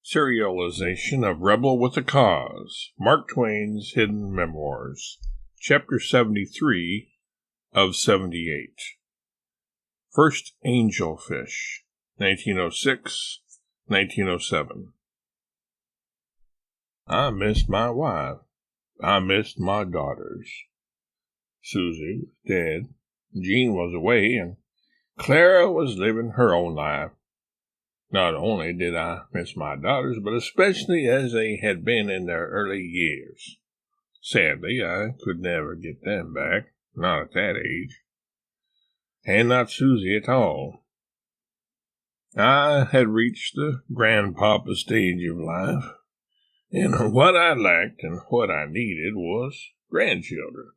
Serialization of Rebel with a Cause, Mark Twain's Hidden Memoirs, Chapter 73 of 78. First Angelfish, 1906-1907. I missed my wife. I missed my daughters. Susie was dead, Jean was away, and Clara was living her own life. Not only did I miss my daughters, but especially as they had been in their early years. Sadly, I could never get them back, not at that age. And not Susie at all. I had reached the grandpapa stage of life, and what I lacked and what I needed was grandchildren,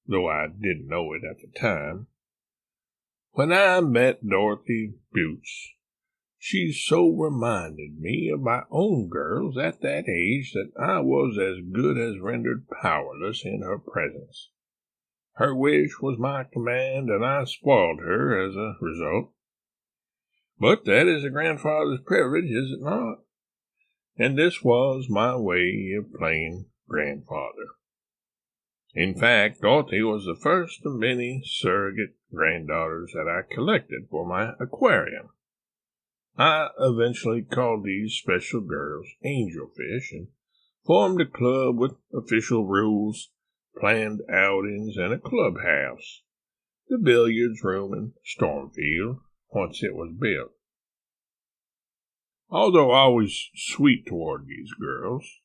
though I didn't know it at the time. When I met Dorothy Butts, she so reminded me of my own girls at that age that I was as good as rendered powerless in her presence. Her wish was my command, and I spoiled her as a result. But that is a grandfather's privilege, is it not? And this was my way of playing grandfather. In fact, Dorothy was the first of many surrogate granddaughters that I collected for my aquarium. I eventually called these special girls Angelfish and formed a club with official rules, planned outings, and a clubhouse, the billiards room in Stormfield, once it was built. Although always sweet toward these girls,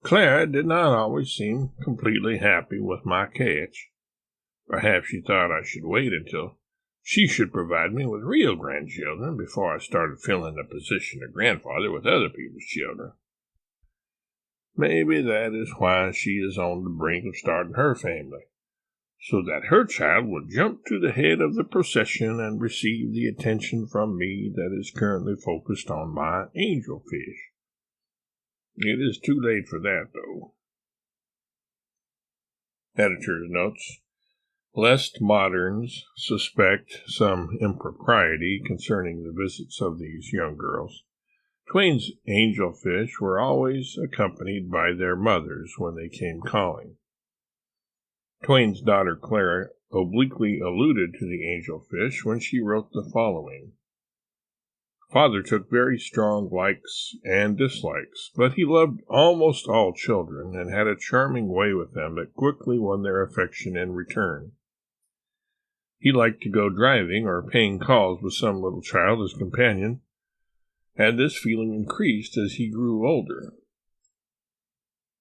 Clara did not always seem completely happy with my catch. Perhaps she thought I should wait until she should provide me with real grandchildren before I started filling the position of grandfather with other people's children. Maybe that is why she is on the brink of starting her family, so that her child will jump to the head of the procession and receive the attention from me that is currently focused on my angelfish. It is too late for that, though. Editor's notes. Lest moderns suspect some impropriety concerning the visits of these young girls, Twain's angelfish were always accompanied by their mothers when they came calling. Twain's daughter Clara obliquely alluded to the angelfish when she wrote the following. Father took very strong likes and dislikes, but he loved almost all children and had a charming way with them that quickly won their affection in return. He liked to go driving or paying calls with some little child as companion, and this feeling increased as he grew older.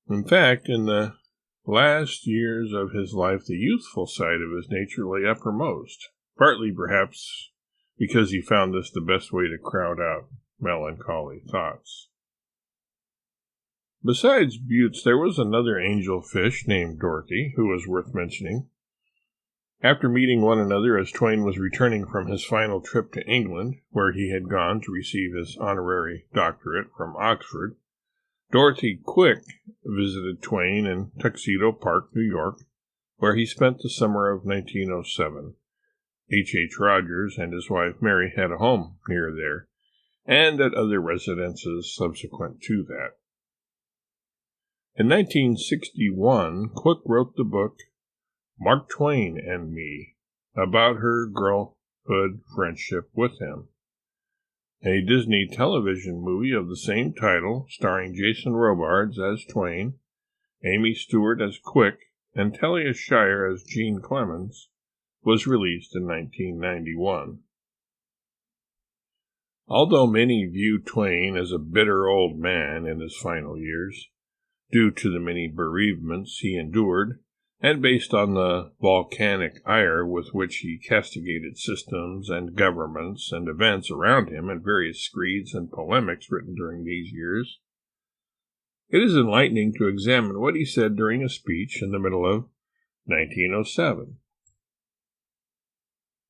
In fact, in the last years of his life, the youthful side of his nature lay uppermost, partly perhaps because he found this the best way to crowd out melancholy thoughts. Besides Butts, there was another angelfish named Dorothy, who was worth mentioning. After meeting one another as Twain was returning from his final trip to England, where he had gone to receive his honorary doctorate from Oxford, Dorothy Quick visited Twain in Tuxedo Park, New York, where he spent the summer of 1907. H. Rogers and his wife Mary had a home near there, and at other residences subsequent to that. In 1961, Quick wrote the book Mark Twain and Me, about her girlhood friendship with him. A Disney television movie of the same title, starring Jason Robards as Twain, Amy Stewart as Quick, and Talia Shire as Jean Clemens, was released in 1991. Although many viewed Twain as a bitter old man in his final years, due to the many bereavements he endured, and based on the volcanic ire with which he castigated systems and governments and events around him in various screeds and polemics written during these years, it is enlightening to examine what he said during a speech in the middle of 1907.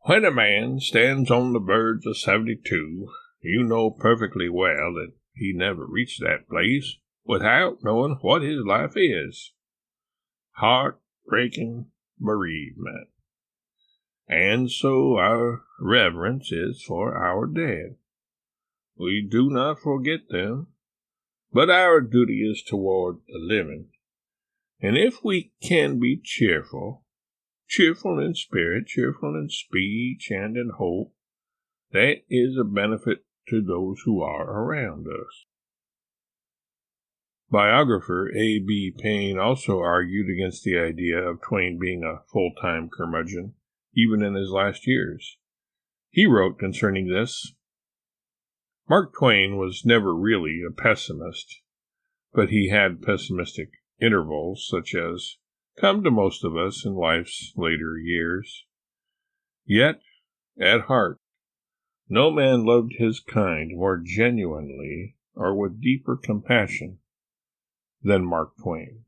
When a man stands on the verge of 72, you know perfectly well that he never reached that place without knowing what his life is. Heart-breaking bereavement. And so our reverence is for our dead. We do not forget them, but our duty is toward the living. And if we can be cheerful in spirit, cheerful in speech, and in hope, that is a benefit to those who are around us. Biographer A. B. Payne also argued against the idea of Twain being a full-time curmudgeon, even in his last years. He wrote concerning this, Mark Twain was never really a pessimist, but he had pessimistic intervals, such as come to most of us in life's later years. Yet, at heart, no man loved his kind more genuinely or with deeper compassion than Mark Twain.